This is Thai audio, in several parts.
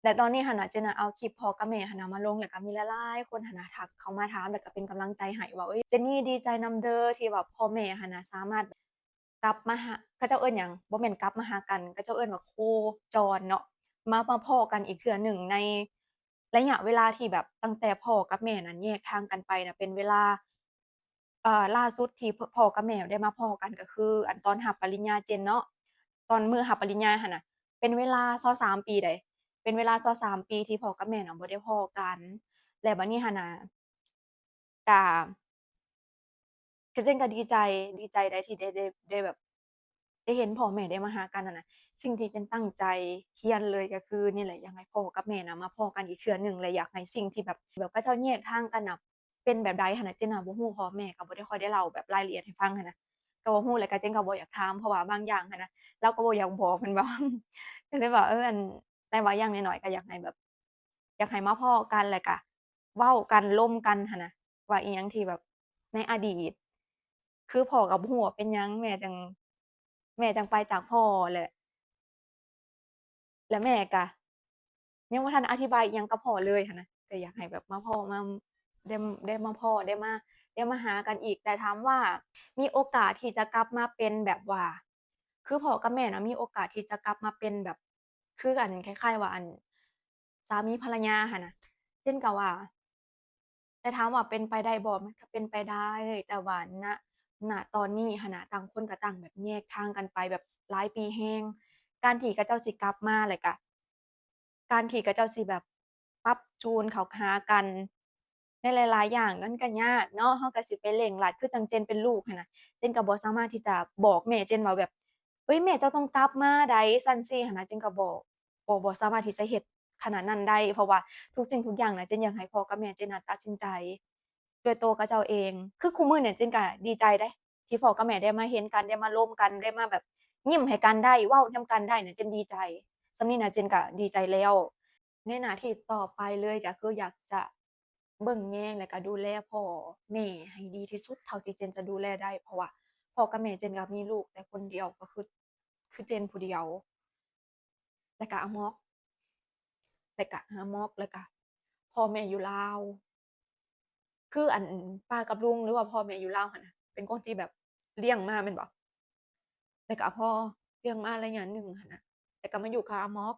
แต่ตอนนี้หั้นน่ะเจนน่ะเอาคลิปพ่อกับแม่หั้นน่ะมาลงแล้วก็มีหลายๆคนหั้นน่ะทักเข้ามาถามแล้วก็เป็นกำลังใจให้ว่าเฮ้ยเจนนี่ดีใจนำเด้อที่แบบพ่อแม่หั้นน่ะสามารถกลับมาหาเขาเจ้าเอิ้นหยังบ่แม่นกลับมาหากันเขาเจ้าเอิ้นว่าโคจรเนาะมาพ้อกันอีกเทื่อหนึ่งในระยะเวลาที่แบบตั้งแต่พ่อกับแม่นั้นแยกทางกันไปน่ะเป็นเวลาล่าสุดที่พ่อกับแม่ได้มาพ้อกันก็คืออันตอนรับปริญญาเจนเนาะตอนมื้อรับปริญญาหั้นน่ะเป็นเวลา23ปีได้ เป็นเวลา23ปีที่พ่อกับแม่น่ะบ่ได้พ้อกันแล้วบัดนี้หั้นน่ะก็เจ๊งก็ดีใจได้ที่ได้แบบได้เห็นพ่อแม่ได้มาหากันนั่นน่ะสิ่งที่เจ๊งตั้งใจเฮียนเลยก็คือนี่แหละอยากให้พ่อกับแม่น่ะมาพ้อกันอีกเทื่อหนึ่งและอยากให้สิ่งที่แบบเขาเจ้าแยกทางกันน่ะเป็นแบบใดหั้นน่ะเจ๊งน่ะบ่ฮู้เพราะแม่ก็บ่ได้ค่อยได้เล่าแบบรายละเอียดให้ฟังหั้นนะก็บ่ฮู้แล้วก็เจ๊งก็บ่อยากถามเพราะว่าบางอย่างหั้นนะเราก็บ่อยากบอกแม่นบ่ก็เลยว่าอัน แต่ว่าอย่างน้อยๆก็อยากให้แบบอยากให้มาพ้อกันแล้วก็เว้ากันร่วมกันหั้นน่ะว่าอิหยังที่แบบในอดีตคือพ่อก็บ่ฮู้ว่าเป็นหยังแม่จังไปจากพ่อและแม่ก็ยังบ่ทันอธิบายอิหยังกับพ่อเลยหั้นนะแต่อยากให้แบบมาพ้อมาได้ได้มาพ้อได้มาหากันอีกแต่ถามว่ามีโอกาสที่จะกลับมาเป็นแบบว่าคือพ่อกับแม่น่ะมีโอกาสที่จะกลับมาเป็นแบบคือกันคล้ายๆว่าอันสามีภรรยาหั้นน่ะเช่นกับว่า แต่ถามว่าเป็นไปได้บ่มันก็เป็นไปได้แต่ว่าณตอนนี้หั้นน่ะต่างคนก็ต่างแบบแยกทางกันไปแบบหลายปีแรงการที่เขาเจ้าสิกลับมาแล้วก็การที่เขาเจ้าสิแบบปรับจูนเข้าหากันในหลายๆอย่างมันก็ยากเนาะเราก็สิไปเร่งรัดคือจั่งเจนเป็นลูกหั้นน่ะเจนก็บ่สามารถที่จะบอกแม่เจนว่าแบบเฮ้ยแม่เจ้าต้องกลับมาได้ซั้นซี้หั้นน่ะเจนก็บ่สามารถที่จะเฮ็ดขนาดนั้นได้เพราะว่าทุกสิ่งทุกอย่างน่ะเจนอยากให้พ่อกับแม่เจนน่ะตัดสินใจด้วยตัวเขาเจ้าเองคือคุมื้อเนี่ยเจนก็ดีใจเดะที่พ่อกับแม่ได้มาเห็นกันได้มาร่วมกันได้มาแบบยิ้มให้กันได้เว้านำกันได้เนี่ยเจนดีใจส่ำนี้น่ะเจนก็ดีใจแล้วในหน้าที่ต่อไปเลยก็คืออยากจะเบิ่งแยงแล้วก็ดูแลพ่อแม่ให้ดีที่สุดเท่าที่เจนจะดูแลได้เพราะว่าพ่อกับแม่เจนก็มีลูกแต่คนเดียวก็คือเจนผู้เดียวแล้วก็อาม็อก แล้วก็หาหมอแล้วก็พ่อแม่อยู่ลาวคืออันป้ากับลุงหรือว่าพ่อแม่อยู่ลาวหั้นน่ะเป็นคนที่แบบเลี้ยงมาแม่นบ่แล้วก็พอเลี้ยงมาระยะหนึ่งหั้นน่ะแล้วก็มาอยู่กับอาม็อก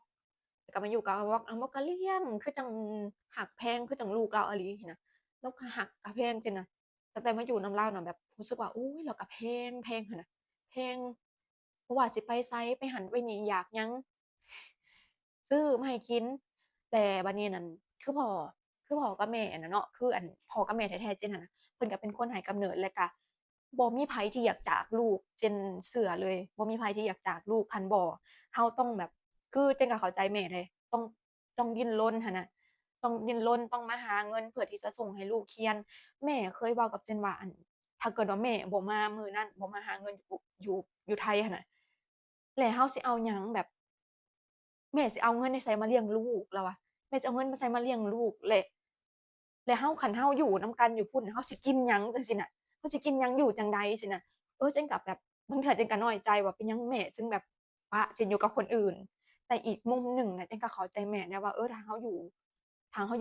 แล้วก็มาอยู่กับอาม็อกอาม็อกก็เลี้ยงคือจั่งฮักแพงคือจั่งลูกเราอีหลีหั้นน่ะแล้วก็ฮักก็แพงจังน่ะตั้งแต่มาอยู่นำเลาน่ะแบบรู้สึกว่าอุ๊ยเราก็แพงหั้นน่ะแพงบ่ว่าสิไปไสไปหั้นไปนี่อยากหยังซื้อมาให้กิน แต่บัดนี้นั่นคือพ่อกับแม่อะน่ะเนาะคืออันพ่อกับแม่แท้ๆเจนอะนะเพิ่นก็เป็นคนให้กำเนิดแล้วก็บ่มีไผที่อยากจากลูกเจนเชื่อเลยบ่มีไผที่อยากจากลูกคันบ่เราต้องแบบคือเจนก็เข้าใจแม่เดะต้องดิ้นรนหั้นน่ะต้องดิ้นรนต้องมาหาเงินเพื่อที่จะส่งให้ลูกเรียนแม่เคยเว้ากับเจนว่าอันถ้าเกิดว่าแม่บ่มามื้อนั้นบ่มาหาเงินอยู่ไทยหั้นน่ะแล้วเราสิเอาหยังแบบ แม่สิเอาเงินไดไสมาเลี้ยงลูกเราอะแม่จะเอาเงินมาไสมาเลี้ยงลูกและเราคันเราอยู่นำกันอยู่พู้นเราสิกินหยังจังซี้น่ะเราสิกินหยังอยู่จั่งใดซี้น่ะเจนก็แบบบางเทื่อเจนก็น้อยใจว่าเป็นหยังแม่ถึงแบบปะเจนอยู่กับคนอื่นแต่อีกมุมหนึ่งน่ะเจนก็เข้าใจแม่นะว่าถ้าเราอ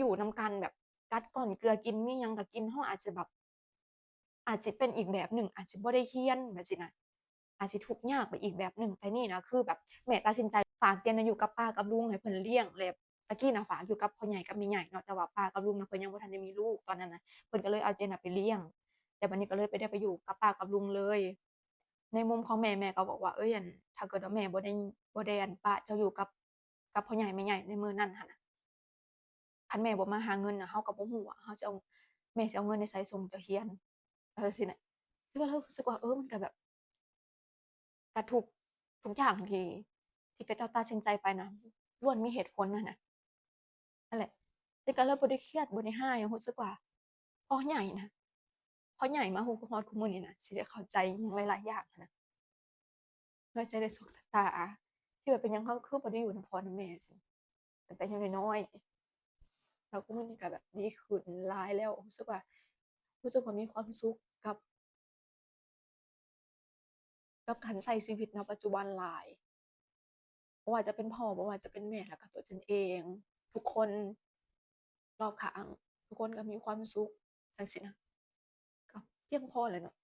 ยู่นำกันแบบกัดก้อนเกลือกินมีหยังก็กินเราอาจจะแบบอาจสิเป็นอีกแบบหนึ่งอาจสิบ่ได้เรียนแบบซี้น่ะอาจสิทุกข์ยากไปอีกแบบหนึ่งแต่นี่นะคือแบบแม่ตัดสินใจ ฝากเตียนน่ะอยู่กับป้ากับลุงให้เพิ่นเลี้ยงแล้วแต่กี้น่ะฝากอยู่กับพ่อใหญ่กับแม่ใหญ่เนาะแต่ว่าป้ากับลุงน่ะเพิ่นยังบ่ทันได้มีลูกตอนนั้นน่ะเพิ่นก็เลยเอาเจนน่ะไปเลี้ยงแต่บัดนี้ก็เลยไปได้ไปอยู่กับป้ากับลุงเลยในมุมของแม่ก็บอกว่าเฮ้ยอั่นถ้าเกิดว่าแม่บ่ได้อั่นปะเจ้าอยู่กับพ่อใหญ่แม่ใหญ่ในมื้อนั้นหั้นน่ะคันแม่บ่มาหาเงินน่ะเราก็บ่ฮู้ว่าเราจะเอาแม่สิเอาเงินไดไสส่งเจ้าเรียนจังซี้น่ะคือเรารู้สึกว่ามันก็แบบ แต่ทุกอย่างที่เขาเจ้าตัดสินใจไปนะล้วนมีเหตุผลนั่นน่ะนั่นแหละแต่ก็เลยบ่ได้เครียดบ่ได้ร้ายรู้สึกว่าพอใหญ่นะพอใหญ่มาฮอดคุมื้อนี้น่ะสิได้เข้าใจหยังหลายๆอย่างหั้นน่ะก็จะได้สุขสตาที่แบบเป็นหยังเราคือบ่ได้อยู่นำพ่อนำแม่ซี้ตั้งแต่ยังน้อยๆแล้วคุมื้อนี้ก็แบบดีขึ้นหลายแล้วรู้สึกว่ามีความสุขกับการใช้ชีวิตณปัจจุบันหลายบ่ว่าจะเป็นพ่อบ่ว่าจะเป็นแม่แล้วก็ตัวฉันเอง ทุกคนรอบข้างทุกคนก็มีความสุขจังซี้นะก็เพียงพอแล้วเนาะ